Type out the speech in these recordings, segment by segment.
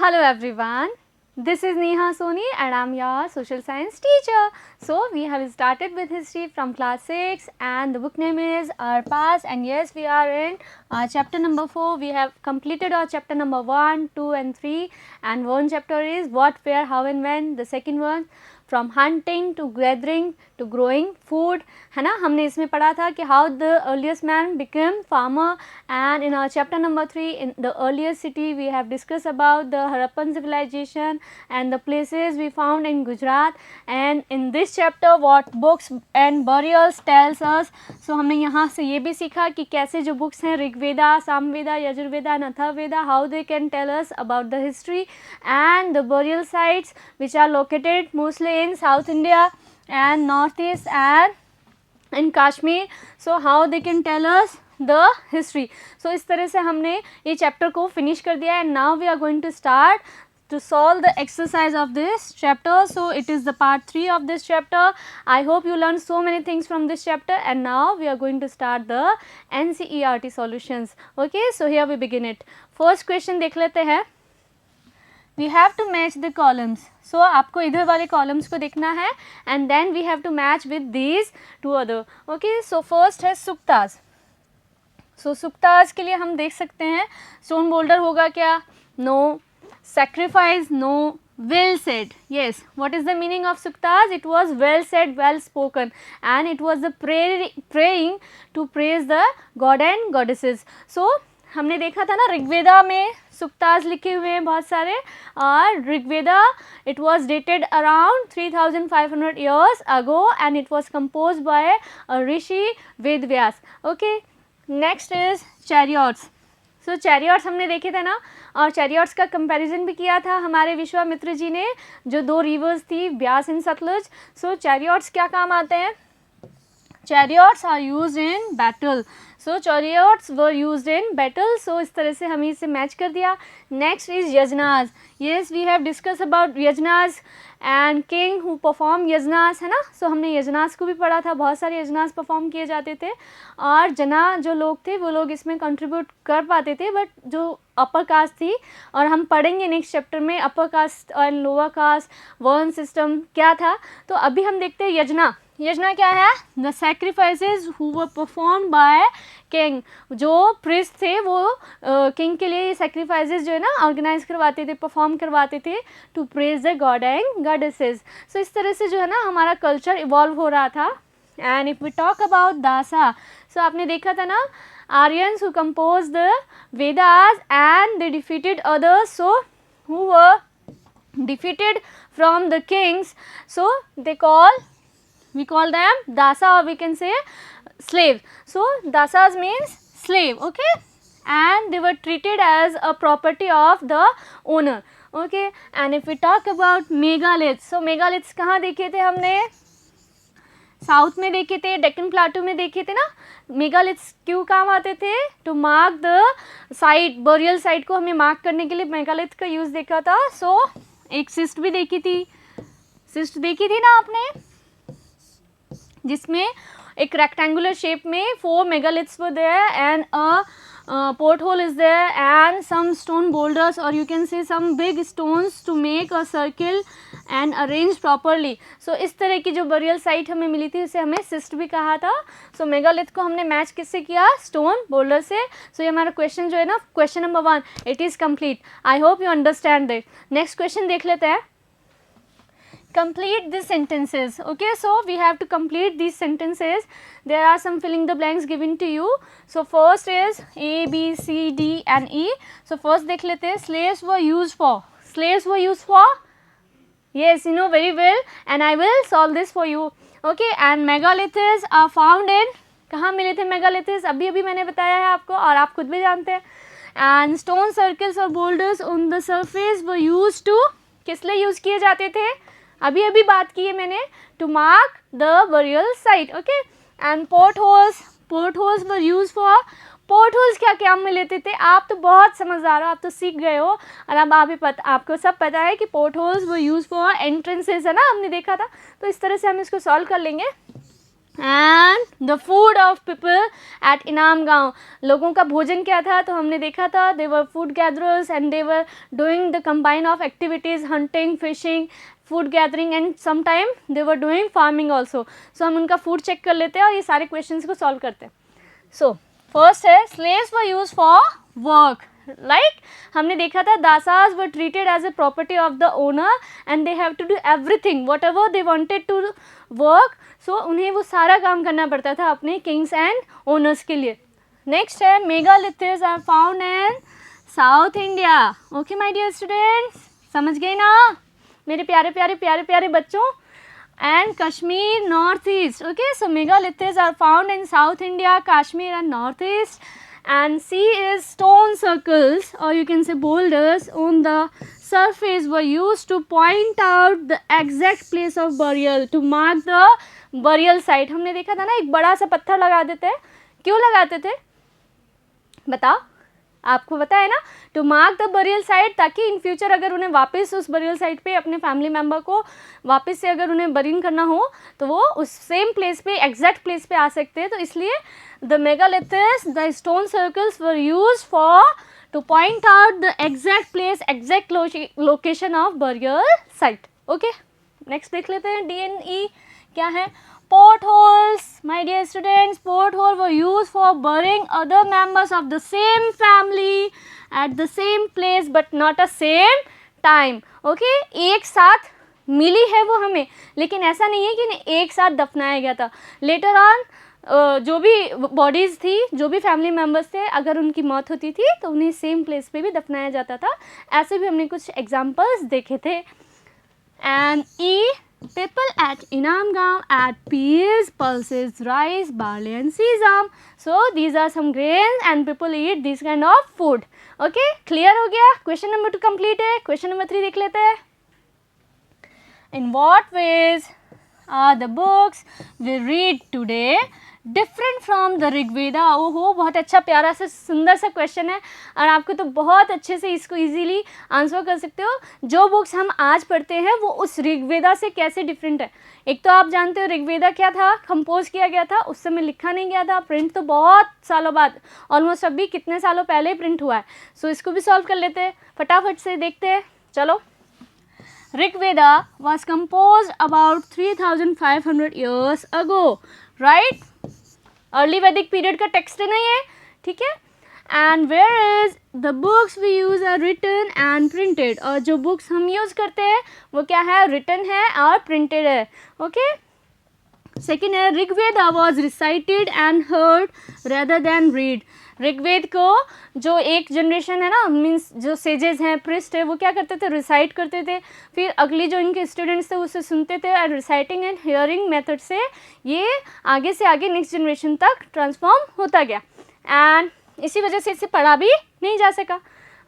Hello everyone, this is Neha Soni and I am your social science teacher. So we have started with history from class 6 and the book name is Our Past, and yes, we are in chapter number 4. We have completed our chapter number 1, 2 and 3, and one chapter is what, where, how and when. The second one from hunting to gathering to growing food, है ना. हमने इसमें पढ़ा था कि how the earliest man became farmer, and in our chapter number 3 in the earliest city we have discussed about the Harappan civilization and the places we found in Gujarat, and in this chapter what books and burials tells us. So हमने यहाँ से ये भी सीखा कि कैसे जो books हैं Rigveda, Samaveda, Yajurveda and Atharvaveda, how they can tell us about the history and the burial sites which are located mostly in South India and Northeast and in Kashmir. So how they can tell us the history. So इस तरह से हमने ये chapter को finish कर दिया, and now we are going to start to solve the exercise of this chapter. So it is the part 3 of this chapter. I hope you learned so many things from this chapter, and now we are going to start the NCERT solutions. Okay, so here we begin it. First question देख लेते हैं. We have to match the columns. So आपको इधर वाले columns को देखना है and then we have to match with these two other. Okay, so first है सुक्ताज. So सुक्ताज के लिए हम देख सकते हैं stone boulder होगा क्या? No. Sacrifice? No. Well said. Yes. What is the meaning of Suktas? It was well said, well spoken, and it was the praying to praise the god and goddesses. So हमने देखा था ना ऋग्वेदा में सुक्ताज लिखे हुए हैं बहुत सारे, और Rigveda it was dated around 3500 years ago and it was composed by a rishi Vedvyas. Okay, next is chariots. So chariots हमने देखे थे ना, और chariots का comparison भी किया था हमारे विश्वामित्र जी ने, जो दो rivers थी Beas and Sutlej. So chariots क्या काम आते हैं? Chariots are used in battle. So chariots were used in battle. So इस तरह से हमें इसे मैच कर दिया. Next is yajnas. Yes, we have discussed about yajnas and king who perform yajnas, है ना. So हमने yajnas को भी पढ़ा था, बहुत सारे yajnas perform किए जाते थे, और जना जो लोग थे वो लोग इसमें contribute कर पाते थे, बट जो अपर कास्ट थी, और हम पढ़ेंगे नेक्स्ट चैप्टर में अपर कास्ट और लोअर कास्ट वर्ण सिस्टम क्या था. तो अभी हम देखते हैं यजना. यजना क्या है? The sacrifices who were perform by king. जो प्रिस्ट थे वो किंग के लिए सैक्रिफाइसेस जो है ना ऑर्गेनाइज करवाते थे, परफॉर्म करवाते थे to praise the god and goddesses. So इस तरह से जो है ना हमारा कल्चर इवॉल्व हो रहा था. And if we talk about Dasa, so आपने देखा था ना Aryans who compose the Vedas and they defeated others. So who were defeated from the kings, so they we call them dasa, or we can say slave. So dasas means slave. Okay, and they were treated as a property of the owner. Okay, and if we talk about megaliths, so megaliths कहाँ देखे थे हमने? South में देखे थे, Deccan plateau में देखे थे ना. मेगालिथ्स क्यों काम आते थे? To mark the site, burial site को हमें मार्क करने के लिए मेगालिथ का यूज़ देखा था. सो एक सिस्ट भी देखी थी, सिस्ट देखी थी ना आपने, जिसमें एक रेक्टेंगुलर शेप में 4 megaliths were there and a porthole is there and some stone boulders, और you can say some big stones to make a circle and arrange properly. So इस तरह की जो बरियल साइट हमें मिली थी उसे हमें सिस्ट भी कहा था. सो मेगालिथ को हमने मैच किससे किया? स्टोन बोल्डर से. सो ये हमारा क्वेश्चन जो है ना, question number 1, it is complete. I hope you understand that. Next question देख लेते हैं. Complete these sentences. Okay, so we have to complete these sentences. There are some filling the blanks given to you. So first is A, B, C, D and E. So first देख लेते हैं. Slaves were used for. Slaves were used for. Yes, you know very well, and I will solve this for you. Okay, and megaliths are found in. कहाँ मिले थे megaliths? अभी अभी मैंने बताया है आपको, और आप खुद भी जानते हैं. And stone circles or boulders on the surface were used to. किस लिए यूज़ किए जाते थे? अभी अभी बात की है मैंने. To mark the burial site. Okay, and port holes were use for. Port holes क्या क्या में लेते थे? आप तो बहुत समझदार हो, आप तो सीख गए हो, और अब आपको सब पता है कि port holes were use for entrances, है ना, हमने देखा था. तो इस तरह से हम इसको सॉल्व कर लेंगे. And the food of people at इनाम गांव, लोगों का भोजन क्या था, तो हमने देखा था they were food gatherers and they were doing the combine of activities, hunting, fishing, food gathering and sometime they were doing farming also. So हम उनका फूड चेक कर लेते हैं और ये सारे क्वेश्चन को सॉल्व करते हैं. सो फर्स्ट है slaves were use for work. Like हमने देखा था dasas were treated as a property of the owner and they have to do everything whatever they wanted to work. So उन्हें वो सारा काम करना पड़ता था अपने किंग्स एंड ओनर्स के लिए. नेक्स्ट है megaliths are found in South India. Okay my dear students, समझ गए ना मेरे प्यारे प्यारे प्यारे प्यारे बच्चों. And Kashmir, northeast. Okay, so megaliths are found in South India, Kashmir and northeast. And C is stone circles or you can say boulders on the surface were used to point out the exact place of burial, to mark the burial site. हमने देखा था ना एक बड़ा सा पत्थर लगा देते हैं, क्यों लगाते थे बताओ, आपको पता है ना, to mark the burial site, ताकि इन फ्यूचर अगर उन्हें वापस उस बरियल साइट पे अपने फैमिली मेम्बर को वापस से अगर उन्हें बरिंग करना हो तो वो उस सेम प्लेस पे एग्जैक्ट प्लेस पे आ सकते हैं. तो इसलिए the megaliths, the stone circles were use for to point out the exact place, exact location of burial site. Okay, next देख लेते हैं. D&E क्या है. Portholes, my dear students, porthole were used for burying other members of the same family at the same place but not a same time. Okay, एक साथ मिली है वो हमें, लेकिन ऐसा नहीं है कि इन्हें एक साथ दफनाया गया था. लेटर ऑन जो भी बॉडीज़ थी, जो भी फैमिली मेम्बर्स थे, अगर उनकी मौत होती थी तो उन्हें सेम प्लेस पे भी दफनाया जाता था. ऐसे भी हमने कुछ एग्जाम्पल्स देखे थे. And E, people at Inamgaon add peas, pulses, rice, barley and sesame. So these are some grains and people eat this kind of food. Okay, clear हो गया. Question number 2 complete है. Question number 3 देख लेते हैं. In what ways are the books we read today different from the Rigveda. ओहो, बहुत अच्छा प्यारा सा सुंदर सा क्वेश्चन है और आपको तो बहुत अच्छे से इसको इजीली आंसर कर सकते हो. जो बुक्स हम आज पढ़ते हैं वो उस ऋग्वेदा से कैसे डिफरेंट है. एक तो आप जानते हो ऋग्वेदा क्या था, कंपोज किया गया था, उस समय लिखा नहीं गया था, प्रिंट तो बहुत सालों बाद, ऑलमोस्ट अभी कितने सालों पहले ही प्रिंट हुआ है. सो इसको भी सॉल्व कर लेते हैं, फटाफट से देखते हैं. चलो, Rigveda was composed about 3500 years ago, right? Early Vedic period का टेक्स्ट है ना ये, ठीक है. And where is the books we use are written and printed. और जो बुक्स हम यूज़ करते हैं वो क्या है, रिटन है और प्रिंटेड है. ओके, सेकेंड है Rigveda was recited and heard rather than read. Rigveda को जो एक जनरेशन है ना, मीन्स जो सेजेस हैं, प्रिस्ट है, वो क्या करते थे, रिसाइट करते थे. फिर अगली जो इनके स्टूडेंट्स थे उसे सुनते थे and reciting and hearing method से ये आगे से आगे नेक्स्ट जनरेशन तक ट्रांसफॉर्म होता गया. एंड इसी वजह से इसे पढ़ा भी नहीं जा सका.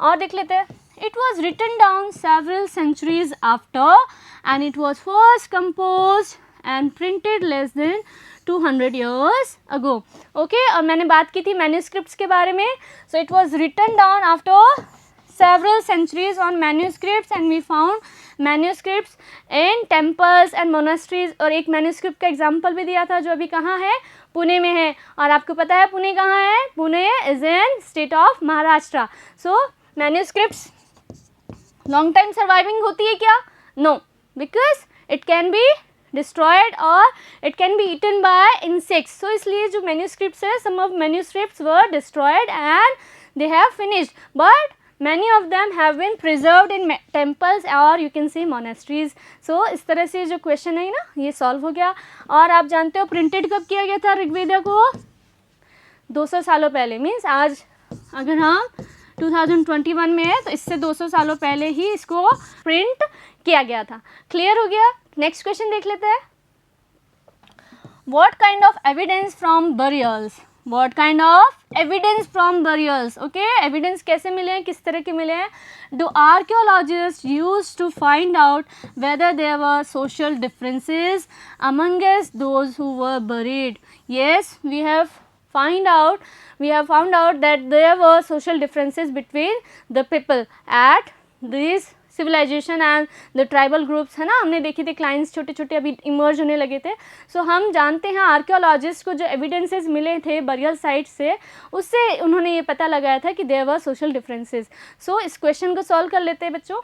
और देख लेते हैं. It was written down several centuries after and it was first compose and printed less than 200 years ago. Okay, और मैंने बात की थी मैन्यूस्क्रिप्ट्स के बारे में. So it was written down after several centuries on manuscripts and we found manuscripts in temples and monasteries. और एक manuscript का एग्जाम्पल भी दिया था जो अभी कहाँ है, पुणे में है. और आपको पता है पुणे कहाँ है, Pune is in state of Maharashtra. So manuscripts long time surviving होती है क्या, no, because it can be destroyed or it can be eaten by insects. So इसलिए जो manuscripts है, some of manuscripts were destroyed and they have finished, but many of them have been preserved in temples or you can say monasteries. So इस तरह से जो question है ना ये solve हो गया. और आप जानते हो printed कब किया गया था ऋग्वेदा को, 200 सालों पहले. मीन्स आज अगर हम 2021 में है तो इससे 200 सालों पहले ही इसको प्रिंट किया गया था. क्लियर हो गया. नेक्स्ट क्वेश्चन देख लेते हैं. What kind of evidence from burials. What kind of evidence from burials. Okay, evidence कैसे मिले हैं, किस तरह के मिले हैं. Do archaeologist use to find out whether there were social differences amongst those who were buried. Yes, we have found out that there were social differences between the people at these civilisation and the tribal groups, है ना, हमने देखी थी clients छोटे छोटे अभी emerge होने लगे थे. सो हम जानते हैं आर्कियोलॉजिस्ट को जो एविडेंसेस मिले थे बरियल साइट से, उससे उन्होंने ये पता लगाया था कि देयर वर सोशल डिफरेंसेस. सो इस क्वेश्चन को सॉल्व कर लेते हैं बच्चों.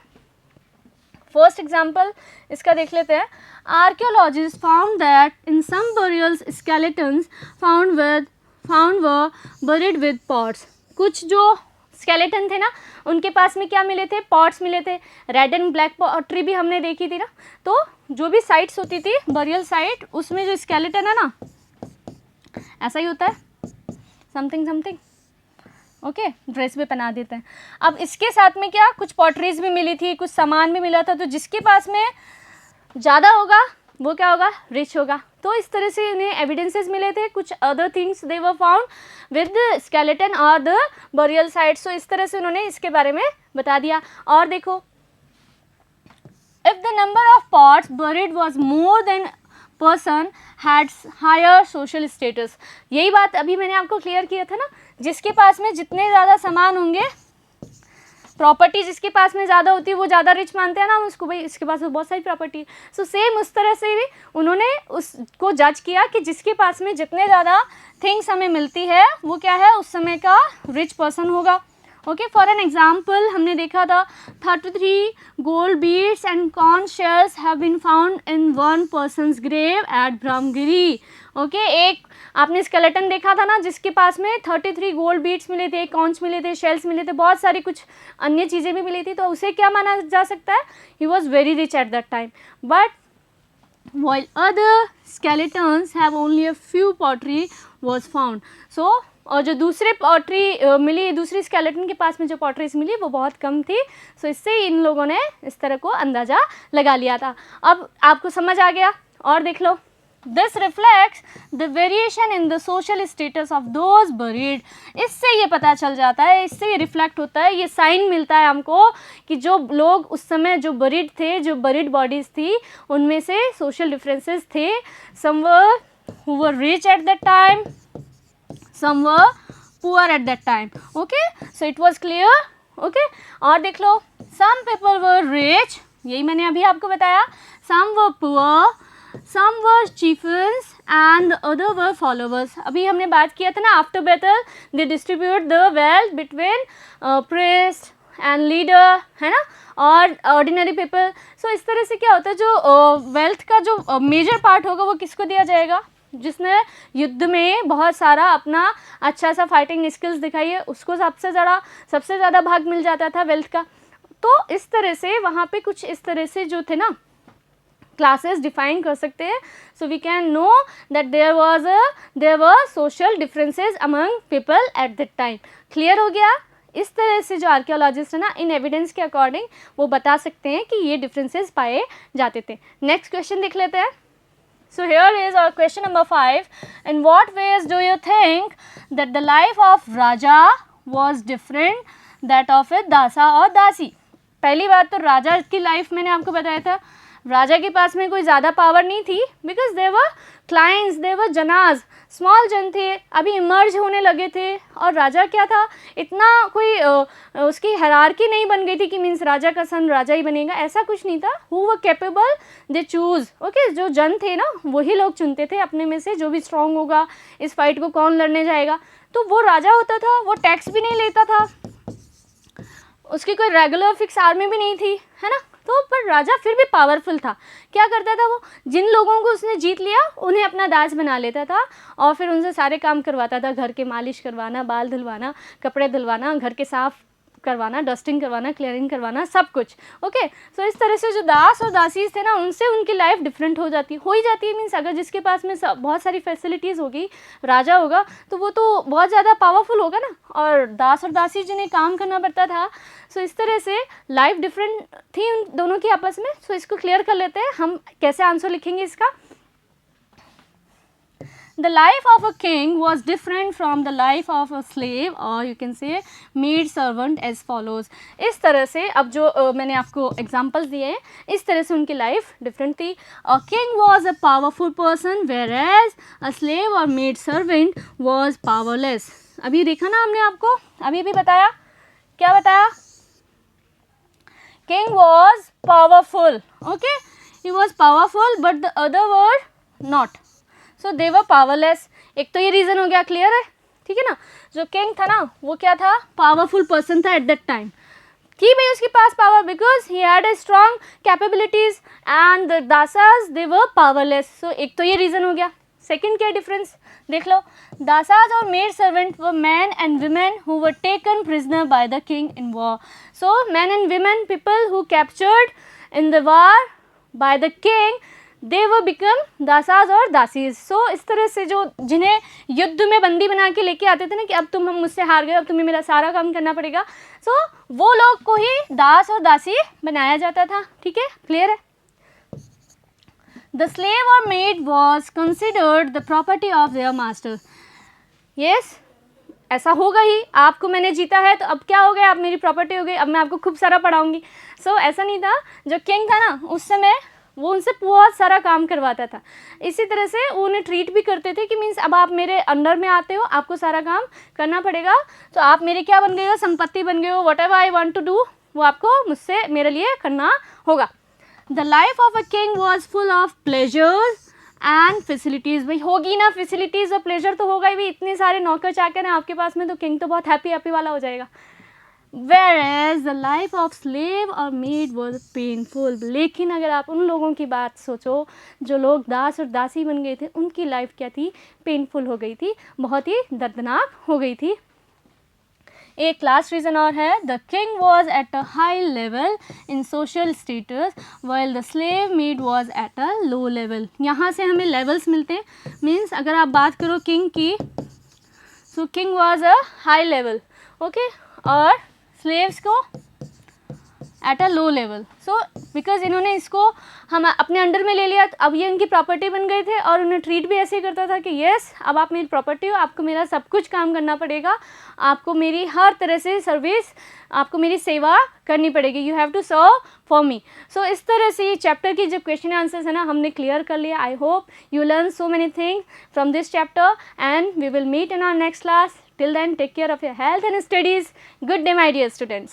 फर्स्ट एग्जाम्पल इसका देख लेते हैं. Archaeologist found that in some burials skeletons found were buried with pots. कुछ जो स्केलेटन थे ना, उनके पास में क्या मिले थे, पॉट्स मिले थे. रेड एंड ब्लैक पॉटरी भी हमने देखी थी ना. तो जो भी साइट्स होती थी बरियल साइट, उसमें जो स्केलेटन है ना, ऐसा ही होता है, समथिंग समथिंग. ओके, ड्रेस भी पहना देते हैं. अब इसके साथ में क्या, कुछ पॉटरीज भी मिली थी, कुछ सामान भी मिला था. तो जिसके पास में ज़्यादा होगा वो क्या होगा, रिच होगा. तो इस तरह से उन्हें एविडेंसेस मिले थे. कुछ other things they were found with the skeleton और द बरियल साइट. सो इस तरह से उन्होंने इसके बारे में बता दिया. और देखो, if the number of pots buried was more than person had higher social status. यही बात अभी मैंने आपको क्लियर किया था ना, जिसके पास में जितने ज़्यादा सामान होंगे, प्रॉपर्टी जिसके पास में ज़्यादा होती है वो ज़्यादा रिच मानते हैं ना हम उसको, भाई इसके पास तो बहुत सारी प्रॉपर्टी है. सो सेम उस तरह से भी उन्होंने उसको जज किया कि जिसके पास में जितने ज़्यादा थिंग्स हमें मिलती है वो क्या है, उस समय का रिच पर्सन होगा. ओके, फॉर एन एग्जाम्पल हमने देखा था 33 gold beads and corn shells have been found in one person's grave at Brahmagiri. Okay, एक आपने स्केलेटन देखा था ना जिसके पास में 33 गोल्ड बीड्स मिले थे, कॉर्न्स मिले थे, शेल्स मिले थे, बहुत सारी कुछ अन्य चीज़ें भी मिली थी. तो उसे क्या माना जा सकता है, he was very rich at that time. But while other skeletons have only a few pottery was found. So और जो दूसरे पॉटरी मिली, दूसरी स्केलेटन के पास में जो पॉटरीज मिली वो बहुत कम थी. सो इससे इन लोगों ने इस तरह को अंदाज़ा लगा लिया था. अब आपको समझ आ गया. और देख लो, this reflects the variation in the social status of those buried. इससे ये पता चल जाता है, इससे ये रिफ्लेक्ट होता है, ये साइन मिलता है हमको कि जो लोग उस समय जो बरीड थे, जो बरीड बॉडीज़ थी, उनमें से सोशल डिफरेंसेस थे. Some who were rich at that time, some were poor at that time. Okay, so it was clear. Okay, और देख लो, some people were rich, यही मैंने अभी आपको बताया. some were poor, some were chieftains and the other were followers. अभी हमने बात किया था ना, after battle they distribute the wealth between priest and leader, है ना, और ordinary people. so इस तरह से क्या होता है, जो wealth का जो major part होगा वो किसको दिया जाएगा, जिसने युद्ध में बहुत सारा अपना अच्छा सा फाइटिंग स्किल्स दिखाई है, उसको सबसे ज़्यादा भाग मिल जाता था वेल्थ का. तो इस तरह से वहाँ पे कुछ इस तरह से जो थे ना क्लासेस डिफाइन कर सकते हैं. So we can know that there were social differences among people at that time. Clear हो गया. इस तरह से जो आर्कियोलॉजिस्ट है ना, इन एविडेंस के अकॉर्डिंग वो बता सकते हैं कि ये डिफरेंसेस पाए जाते थे. नेक्स्ट क्वेश्चन देख लेते हैं. So here is our question number 5. In what ways do you think that the life of Raja was different that of a दासा और दासी? पहली बात तो राजा की लाइफ मैंने आपको बताया था, राजा के पास में कोई ज़्यादा पावर नहीं थी, because they were clients, they were janas, small जन थे, अभी इमर्ज होने लगे थे. और राजा क्या था, इतना कोई उसकी हायरार्की नहीं बन गई थी कि मीन्स राजा का सन राजा ही बनेगा, ऐसा कुछ नहीं था. Who were capable they choose. Okay, जो जन थे ना वही लोग चुनते थे अपने में से जो भी स्ट्रांग होगा, इस फाइट को कौन लड़ने जाएगा. तो वो राजा होता था, वो टैक्स भी नहीं लेता था, उसकी कोई रेगुलर फिक्स आर्मी भी नहीं थी, है ना. तो पर राजा फिर भी पावरफुल था. क्या करता था वो, जिन लोगों को उसने जीत लिया उन्हें अपना दास बना लेता था और फिर उनसे सारे काम करवाता था. घर के मालिश करवाना, बाल धुलवाना, कपड़े धुलवाना, घर के साफ करवाना, डस्टिंग करवाना, क्लियरिंग करवाना, सब कुछ. ओके, सो इस तरह से जो दास और दासीज थे ना, उनसे उनकी लाइफ डिफरेंट हो जाती है. मीन्स अगर जिसके पास में बहुत सारी फैसिलिटीज़ होगी, राजा होगा, तो वो तो बहुत ज़्यादा पावरफुल होगा ना, और दास और दासी जिन्हें काम करना पड़ता था. सो इस तरह से लाइफ डिफरेंट थी उन दोनों की आपस में. सो इसको क्लियर कर लेते हैं. हम कैसे आंसर लिखेंगे इसका. The life of a king was different from the life of a slave or you can say maid servant as follows. इस तरह से अब जो मैंने आपको एग्जांपल्स दिए हैं, इस तरह से उनकी लाइफ डिफरेंट थी. A king was a powerful person whereas a slave or maid servant was powerless. अभी देखा ना हमने आपको, अभी भी बताया, क्या बताया king was powerful. Okay, he was powerful but the other were not, so they were powerless. एक तो ये रीज़न हो गया, क्लियर है, ठीक है ना. जो किंग था ना वो क्या था, पावरफुल पर्सन था एट दैट टाइम. थी भाई उसके पास power because he had a strong capabilities and the dasas they were powerless. So एक तो ये रीज़न हो गया. सेकेंड क्या डिफरेंस देख लो. दासाज और maid servant were man and women who were taken prisoner by the king in war. So man and women people who captured in the war by the king they वो become दासाज और दासीज. सो इस तरह से जो जिन्हें युद्ध में बंदी बना के लेके आते थे ना कि अब तुम हम मुझसे हार गए, अब तुम्हें मेरा सारा काम करना पड़ेगा, सो वो लोग को ही दास और दासी बनाया जाता था. ठीक है, क्लियर है. द स्लेव और made was considered the property of their master. Yes, ऐसा होगा ही. आपको मैंने जीता है तो अब क्या हो गया, आप मेरी प्रॉपर्टी हो गई, अब मैं आपको खूब सारा पढ़ाऊंगी. सो ऐसा नहीं था. जो किंग था ना उस समय वो उनसे बहुत सारा काम करवाता था. इसी तरह से वो उन्हें ट्रीट भी करते थे कि मीन्स अब आप मेरे अंडर में आते हो, आपको सारा काम करना पड़ेगा, तो आप मेरे क्या बन गए हो, संपत्ति बन गए हो. Whatever I want to do वो आपको मुझसे मेरे लिए करना होगा. The life of a king was full of pleasures and facilities. भाई होगी ना फैसिलिटीज़ और प्लेजर तो होगा ही भी. इतने सारे नौकर चाकर हैं आपके पास में तो किंग तो बहुत हैप्पी हैप्पी वाला हो जाएगा. Whereas the life of slave or maid was painful. लेकिन अगर आप उन लोगों की बात सोचो जो लोग दास और दासी बन गए थे, उनकी लाइफ क्या थी, पेनफुल हो गई थी, बहुत ही दर्दनाक हो गई थी. एक लास्ट रीज़न और है. The king was at a high level in social status while the slave made was at a low level. यहाँ से हमें लेवल्स मिलते हैं. मीन्स अगर आप बात करो किंग की, so king was a high level, okay, और स्लेव्स को at a low level. So because इन्होंने इसको हम अपने अंडर में ले लिया, तो अब ये इनकी प्रॉपर्टी बन गए थे और उन्हें ट्रीट भी ऐसे ही करता था कि येस अब आप मेरी प्रॉपर्टी हो, आपको मेरा सब कुछ काम करना पड़ेगा, आपको मेरी हर तरह से सर्विस, आपको मेरी सेवा करनी पड़ेगी, you have to serve for me. So इस तरह से ये चैप्टर की जो क्वेश्चन आंसर्स है ना हमने क्लियर कर लिया. I hope you learn so many things from this chapter and we will meet in our next class. Till then, take care of your health and studies. Good day, my dear students.